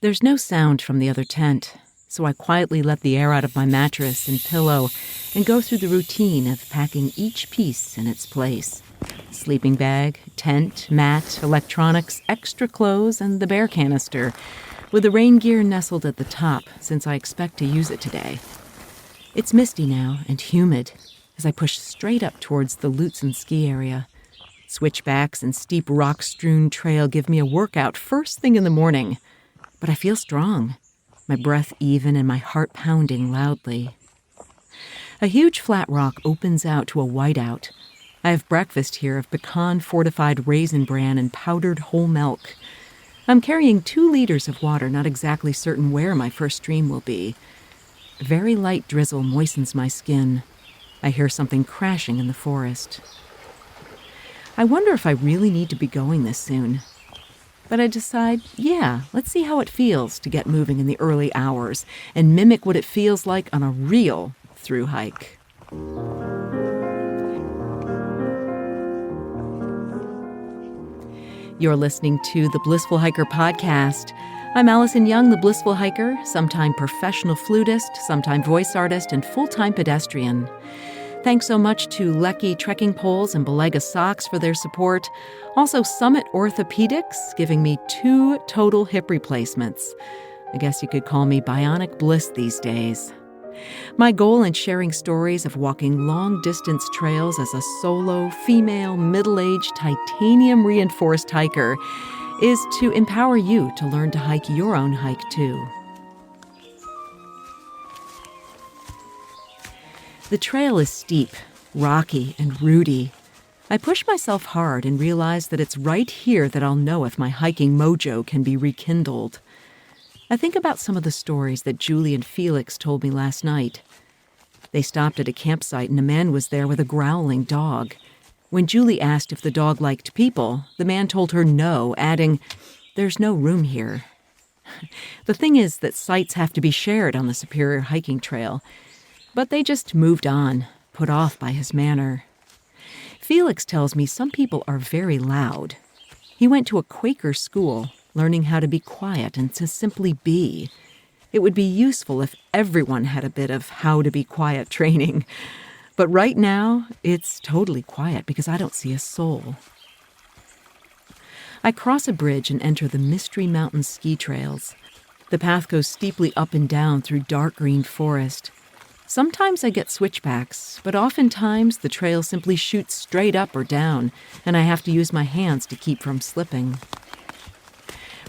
There's no sound from the other tent, so I quietly let the air out of my mattress and pillow and go through the routine of packing each piece in its place. Sleeping bag, tent, mat, electronics, extra clothes, and the bear canister, with the rain gear nestled at the top since I expect to use it today. It's misty now and humid as I push straight up towards the Lutsen ski area. Switchbacks and steep rock-strewn trail give me a workout first thing in the morning, but I feel strong, my breath even and my heart pounding loudly. A huge flat rock opens out to a whiteout. I have breakfast here of pecan-fortified raisin bran and powdered whole milk. I'm carrying 2 liters of water, not exactly certain where my first stream will be. A very light drizzle moistens my skin. I hear something crashing in the forest. I wonder if I really need to be going this soon. But I decide, yeah, let's see how it feels to get moving in the early hours and mimic what it feels like on a real thru-hike. You're listening to the Blissful Hiker podcast. I'm Allison Young, the Blissful Hiker, sometime professional flutist, sometime voice artist, and full-time pedestrian. Thanks so much to Lecky Trekking Poles and Belega Socks for their support. Also Summit Orthopedics, giving me 2 total hip replacements. I guess you could call me Bionic Bliss these days. My goal in sharing stories of walking long-distance trails as a solo, female, middle-aged, titanium-reinforced hiker is to empower you to learn to hike your own hike, too. The trail is steep, rocky, and rooty. I push myself hard and realize that it's right here that I'll know if my hiking mojo can be rekindled. I think about some of the stories that Julie and Felix told me last night. They stopped at a campsite and a man was there with a growling dog. When Julie asked if the dog liked people, the man told her no, adding, "There's no room here." The thing is that sites have to be shared on the Superior hiking trail, but they just moved on, put off by his manner. Felix tells me some people are very loud. He went to a Quaker school, learning how to be quiet and to simply be. It would be useful if everyone had a bit of how to be quiet training. But right now, it's totally quiet because I don't see a soul. I cross a bridge and enter the Mystery Mountain ski trails. The path goes steeply up and down through dark green forest. Sometimes I get switchbacks, but oftentimes the trail simply shoots straight up or down, and I have to use my hands to keep from slipping.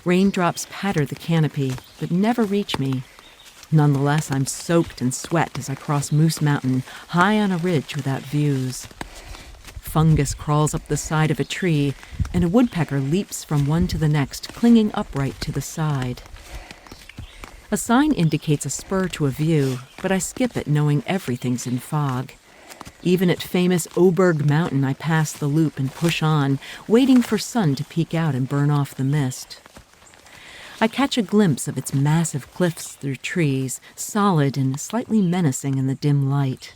Raindrops patter the canopy, but never reach me. Nonetheless, I'm soaked in sweat as I cross Moose Mountain, high on a ridge without views. Fungus crawls up the side of a tree, and a woodpecker leaps from one to the next, clinging upright to the side. A sign indicates a spur to a view, but I skip it knowing everything's in fog. Even at famous Oberg Mountain, I pass the loop and push on, waiting for sun to peek out and burn off the mist. I catch a glimpse of its massive cliffs through trees, solid and slightly menacing in the dim light.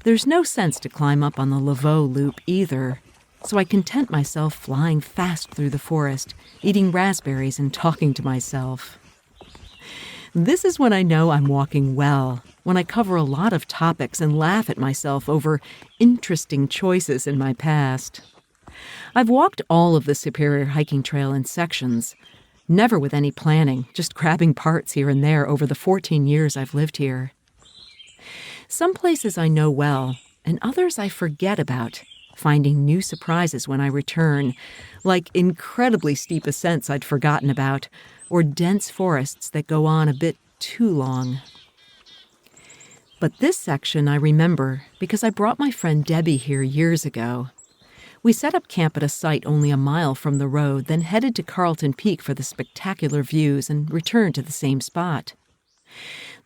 There's no sense to climb up on the Laveau Loop either, so I content myself flying fast through the forest, eating raspberries and talking to myself. This is when I know I'm walking well, when I cover a lot of topics and laugh at myself over interesting choices in my past. I've walked all of the Superior hiking trail in sections, never with any planning, just grabbing parts here and there over the 14 years I've lived here. Some places I know well, and others I forget about, finding new surprises when I return, like incredibly steep ascents I'd forgotten about, or dense forests that go on a bit too long. But this section I remember because I brought my friend Debbie here years ago. We set up camp at a site only a mile from the road, then headed to Carlton Peak for the spectacular views and returned to the same spot.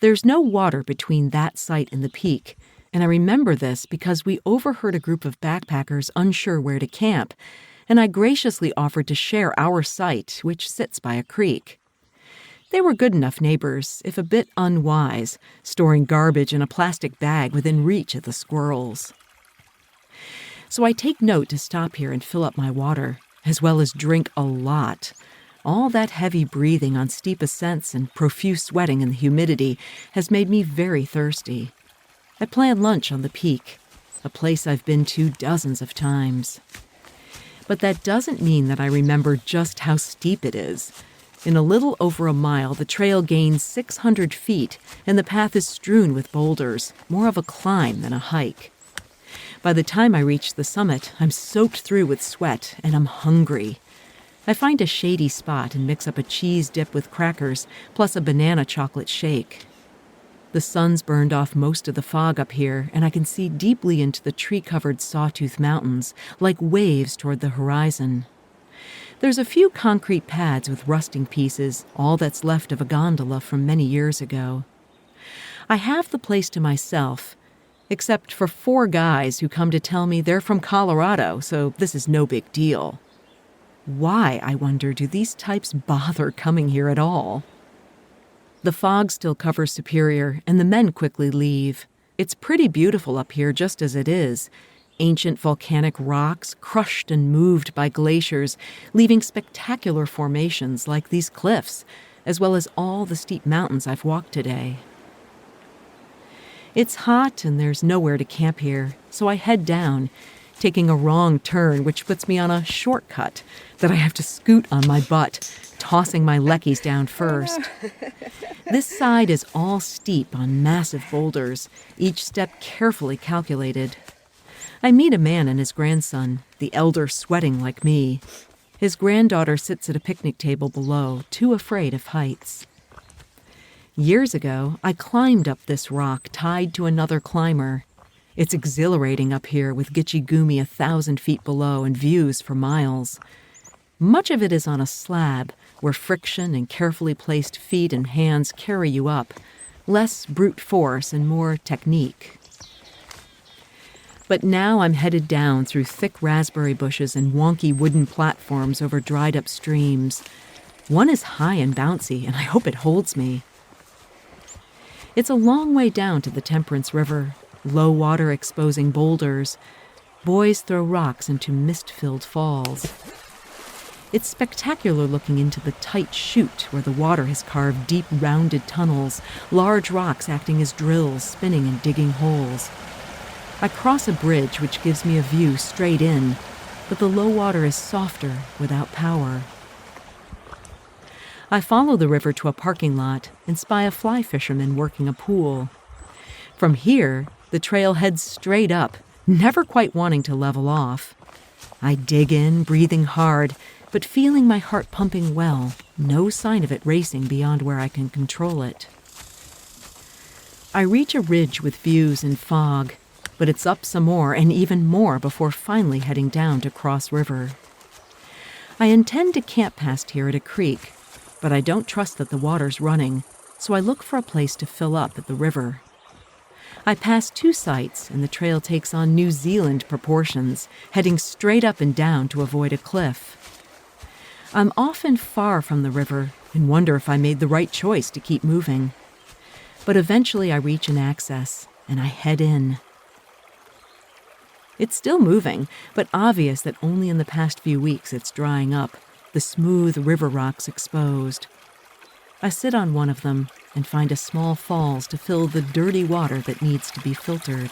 There's no water between that site and the peak, and I remember this because we overheard a group of backpackers unsure where to camp, and I graciously offered to share our site, which sits by a creek. They were good enough neighbors, if a bit unwise, storing garbage in a plastic bag within reach of the squirrels. So I take note to stop here and fill up my water, as well as drink a lot. All that heavy breathing on steep ascents and profuse sweating in the humidity has made me very thirsty. I plan lunch on the peak, a place I've been to dozens of times. But that doesn't mean that I remember just how steep it is. In a little over a mile, the trail gains 600 feet, and the path is strewn with boulders, more of a climb than a hike. By the time I reach the summit, I'm soaked through with sweat, and I'm hungry. I find a shady spot and mix up a cheese dip with crackers, plus a banana chocolate shake. The sun's burned off most of the fog up here, and I can see deeply into the tree-covered Sawtooth Mountains, like waves toward the horizon. There's a few concrete pads with rusting pieces, all that's left of a gondola from many years ago. I have the place to myself, except for 4 guys who come to tell me they're from Colorado, so this is no big deal. Why, I wonder, do these types bother coming here at all? The fog still covers Superior, and the men quickly leave. It's pretty beautiful up here just as it is. Ancient volcanic rocks, crushed and moved by glaciers, leaving spectacular formations like these cliffs, as well as all the steep mountains I've walked today. It's hot and there's nowhere to camp here, so I head down, taking a wrong turn which puts me on a shortcut that I have to scoot on my butt, tossing my leckies down first. This side is all steep on massive boulders, each step carefully calculated. I meet a man and his grandson, the elder sweating like me. His granddaughter sits at a picnic table below, too afraid of heights. Years ago, I climbed up this rock tied to another climber. It's exhilarating up here with Gitche Gumee 1,000 feet below and views for miles. Much of it is on a slab where friction and carefully placed feet and hands carry you up, less brute force and more technique. But now I'm headed down through thick raspberry bushes and wonky wooden platforms over dried-up streams. One is high and bouncy, and I hope it holds me. It's a long way down to the Temperance River, low water exposing boulders. Boys throw rocks into mist-filled falls. It's spectacular looking into the tight chute where the water has carved deep, rounded tunnels, large rocks acting as drills, spinning and digging holes. I cross a bridge which gives me a view straight in, but the low water is softer, without power. I follow the river to a parking lot and spy a fly fisherman working a pool. From here, the trail heads straight up, never quite wanting to level off. I dig in, breathing hard, but feeling my heart pumping well, no sign of it racing beyond where I can control it. I reach a ridge with views and fog, but it's up some more and even more before finally heading down to Cross River. I intend to camp past here at a creek, but I don't trust that the water's running, so I look for a place to fill up at the river. I pass 2 sites, and the trail takes on New Zealand proportions, heading straight up and down to avoid a cliff. I'm often far from the river and wonder if I made the right choice to keep moving. But eventually I reach an access, and I head in. It's still moving, but obvious that only in the past few weeks it's drying up, the smooth river rocks exposed. I sit on one of them and find a small falls to fill the dirty water that needs to be filtered.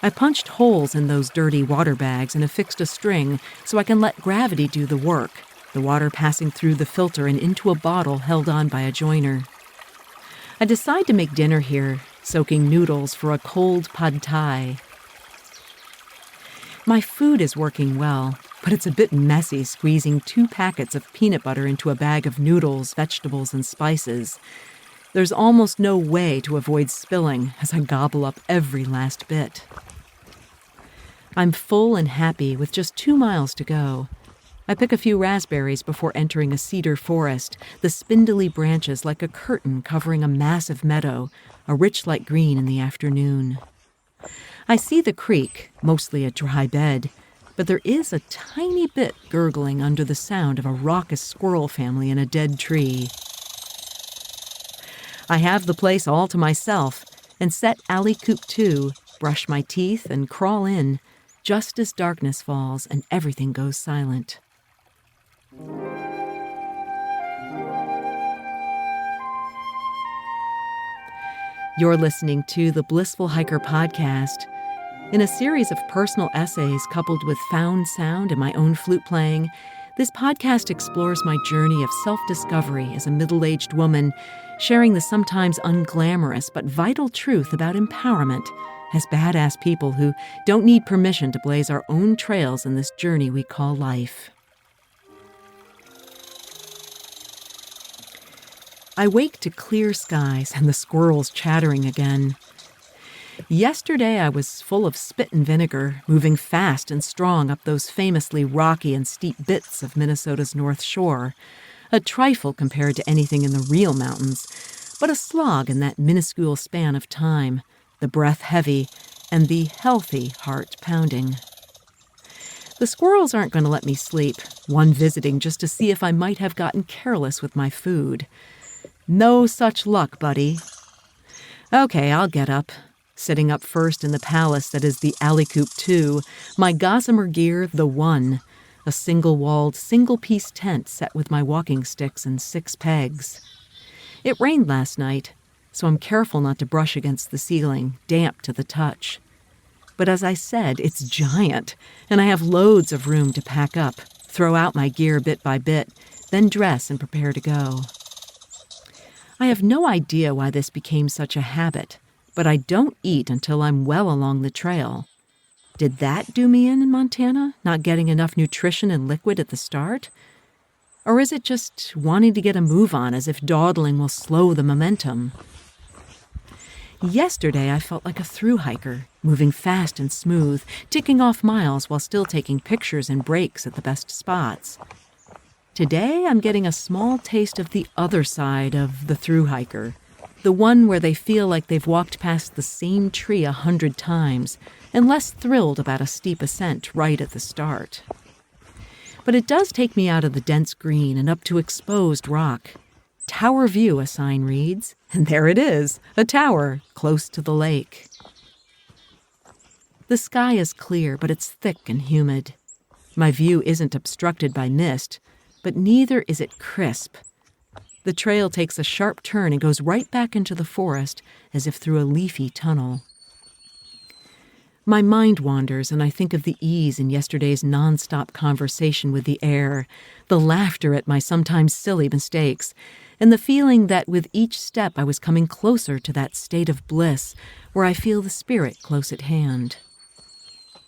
I punched holes in those dirty water bags and affixed a string so I can let gravity do the work, the water passing through the filter and into a bottle held on by a joiner. I decide to make dinner here, soaking noodles for a cold pad thai. My food is working well, but it's a bit messy squeezing 2 packets of peanut butter into a bag of noodles, vegetables, and spices. There's almost no way to avoid spilling as I gobble up every last bit. I'm full and happy with just 2 miles to go. I pick a few raspberries before entering a cedar forest, the spindly branches like a curtain covering a massive meadow, a rich light green in the afternoon. I see the creek, mostly a dry bed, but there is a tiny bit gurgling under the sound of a raucous squirrel family in a dead tree. I have the place all to myself and set alley coop 2, brush my teeth, and crawl in, just as darkness falls and everything goes silent. You're listening to the Blissful Hiker podcast. In a series of personal essays coupled with found sound and my own flute playing, this podcast explores my journey of self-discovery as a middle-aged woman, sharing the sometimes unglamorous but vital truth about empowerment as badass people who don't need permission to blaze our own trails in this journey we call life. I wake to clear skies and the squirrels chattering again. Yesterday I was full of spit and vinegar, moving fast and strong up those famously rocky and steep bits of Minnesota's North Shore, a trifle compared to anything in the real mountains, but a slog in that minuscule span of time, the breath heavy and the healthy heart pounding. The squirrels aren't going to let me sleep, one visiting just to see if I might have gotten careless with my food. No such luck, buddy. Okay, I'll get up. Sitting up first in the palace that is the Alley Coop 2, my gossamer gear, the One, a single-walled, single-piece tent set with my walking sticks and 6 pegs. It rained last night, so I'm careful not to brush against the ceiling, damp to the touch. But as I said, it's giant, and I have loads of room to pack up, throw out my gear bit by bit, then dress and prepare to go. I have no idea why this became such a habit, but I don't eat until I'm well along the trail. Did that do me in Montana, not getting enough nutrition and liquid at the start? Or is it just wanting to get a move on as if dawdling will slow the momentum? Yesterday I felt like a thru-hiker, moving fast and smooth, ticking off miles while still taking pictures and breaks at the best spots. Today, I'm getting a small taste of the other side of the thru-hiker, the one where they feel like they've walked past the same tree 100 times and less thrilled about a steep ascent right at the start. But it does take me out of the dense green and up to exposed rock. Tower View, a sign reads, and there it is, a tower close to the lake. The sky is clear, but it's thick and humid. My view isn't obstructed by mist, but neither is it crisp. The trail takes a sharp turn and goes right back into the forest as if through a leafy tunnel. My mind wanders and I think of the ease in yesterday's nonstop conversation with the air, the laughter at my sometimes silly mistakes, and the feeling that with each step I was coming closer to that state of bliss where I feel the spirit close at hand.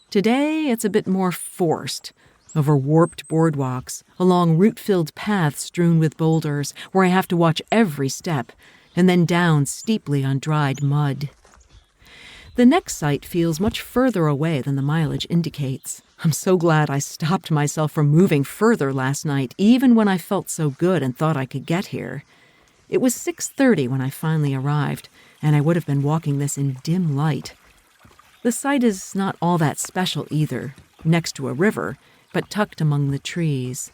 Today it's a bit more forced, over warped boardwalks, along root-filled paths strewn with boulders, where I have to watch every step, and then down steeply on dried mud. The next site feels much further away than the mileage indicates. I'm so glad I stopped myself from moving further last night, even when I felt so good and thought I could get here. It was 6:30 when I finally arrived, and I would have been walking this in dim light. The site is not all that special either, next to a river, but tucked among the trees.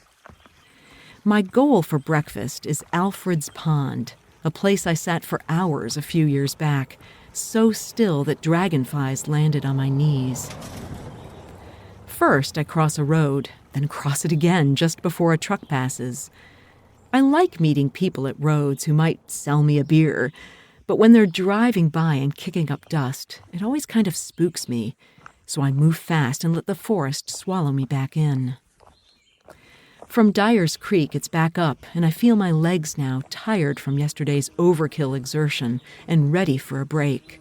My goal for breakfast is Alfred's Pond, a place I sat for hours a few years back, so still that dragonflies landed on my knees. First, I cross a road, then cross it again just before a truck passes. I like meeting people at roads who might sell me a beer, but when they're driving by and kicking up dust, it always kind of spooks me. So I move fast and let the forest swallow me back in. From Dyer's Creek, it's back up, and I feel my legs now tired from yesterday's overkill exertion and ready for a break.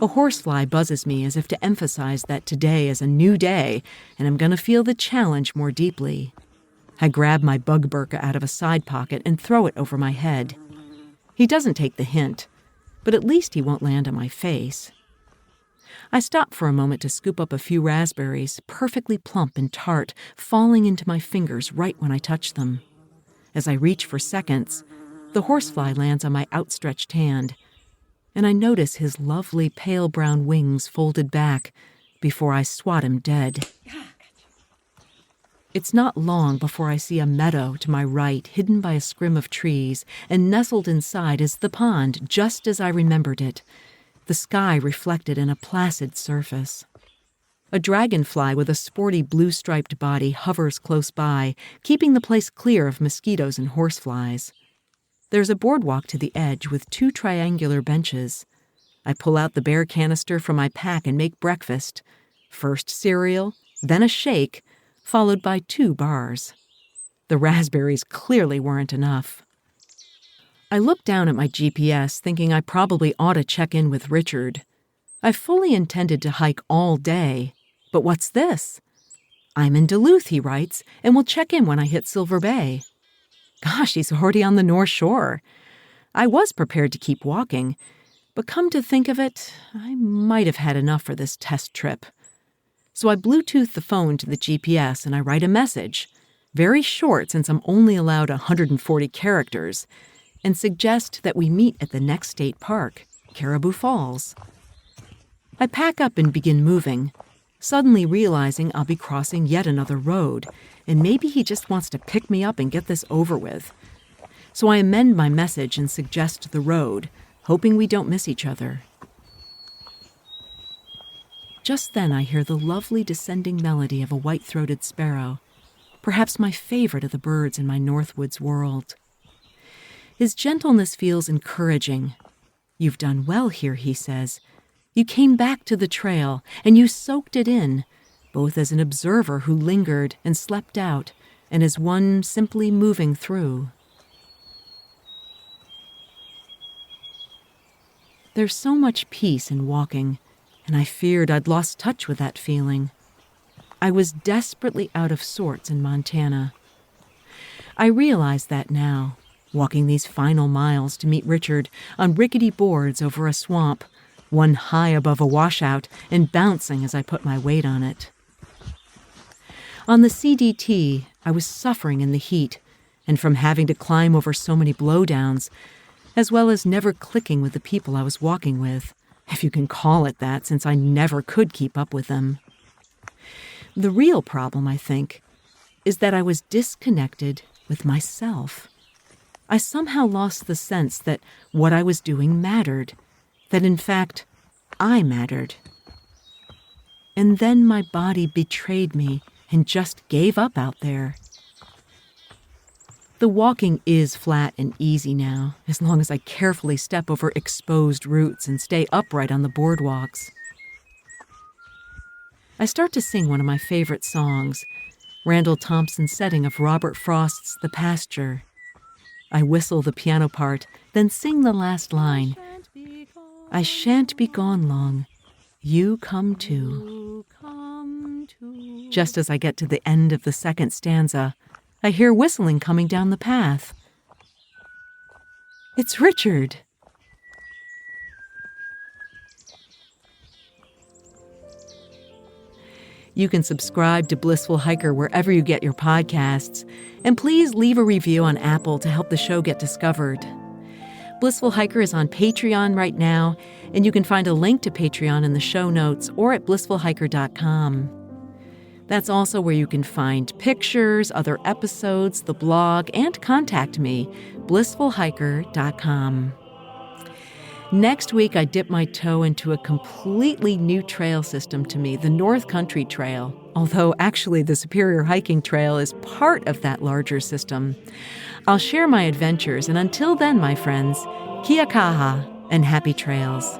A horsefly buzzes me as if to emphasize that today is a new day, and I'm going to feel the challenge more deeply. I grab my bug burqa out of a side pocket and throw it over my head. He doesn't take the hint, but at least he won't land on my face. I stop for a moment to scoop up a few raspberries, perfectly plump and tart, falling into my fingers right when I touch them. As I reach for seconds, the horsefly lands on my outstretched hand, and I notice his lovely pale brown wings folded back before I swat him dead. It's not long before I see a meadow to my right, hidden by a scrim of trees, and nestled inside is the pond, just as I remembered it, the sky reflected in a placid surface. A dragonfly with a sporty blue-striped body hovers close by, keeping the place clear of mosquitoes and horseflies. There's a boardwalk to the edge with 2 triangular benches. I pull out the bear canister from my pack and make breakfast. First cereal, then a shake, followed by 2 bars. The raspberries clearly weren't enough. I looked down at my GPS, thinking I probably ought to check in with Richard. I fully intended to hike all day, but what's this? I'm in Duluth, he writes, and will check in when I hit Silver Bay. Gosh, he's already on the North Shore. I was prepared to keep walking, but come to think of it, I might have had enough for this test trip. So I Bluetooth the phone to the GPS and I write a message, very short since I'm only allowed 140 characters, and suggest that we meet at the next state park, Caribou Falls. I pack up and begin moving, suddenly realizing I'll be crossing yet another road, and maybe he just wants to pick me up and get this over with. So I amend my message and suggest the road, hoping we don't miss each other. Just then I hear the lovely descending melody of a white-throated sparrow, perhaps my favorite of the birds in my Northwoods world. His gentleness feels encouraging. "You've done well here," he says. "You came back to the trail, and you soaked it in, both as an observer who lingered and slept out, and as one simply moving through." There's so much peace in walking, and I feared I'd lost touch with that feeling. I was desperately out of sorts in Montana. I realize that now, walking these final miles to meet Richard on rickety boards over a swamp, one high above a washout and bouncing as I put my weight on it. On the CDT, I was suffering in the heat and from having to climb over so many blowdowns, as well as never clicking with the people I was walking with, if you can call it that, since I never could keep up with them. The real problem, I think, is that I was disconnected with myself. I somehow lost the sense that what I was doing mattered, that in fact, I mattered. And then my body betrayed me and just gave up out there. The walking is flat and easy now, as long as I carefully step over exposed roots and stay upright on the boardwalks. I start to sing one of my favorite songs, Randall Thompson's setting of Robert Frost's The Pasture. I whistle the piano part, then sing the last line. "I shan't be gone long. You come too." Just as I get to the end of the second stanza, I hear whistling coming down the path. It's Richard. You can subscribe to Blissful Hiker wherever you get your podcasts, and please leave a review on Apple to help the show get discovered. Blissful Hiker is on Patreon right now, and you can find a link to Patreon in the show notes or at blissfulhiker.com. That's also where you can find pictures, other episodes, the blog, and contact me, blissfulhiker.com. Next week, I dip my toe into a completely new trail system to me, the North Country Trail, although actually the Superior Hiking Trail is part of that larger system. I'll share my adventures, and until then, my friends, kia kaha and happy trails.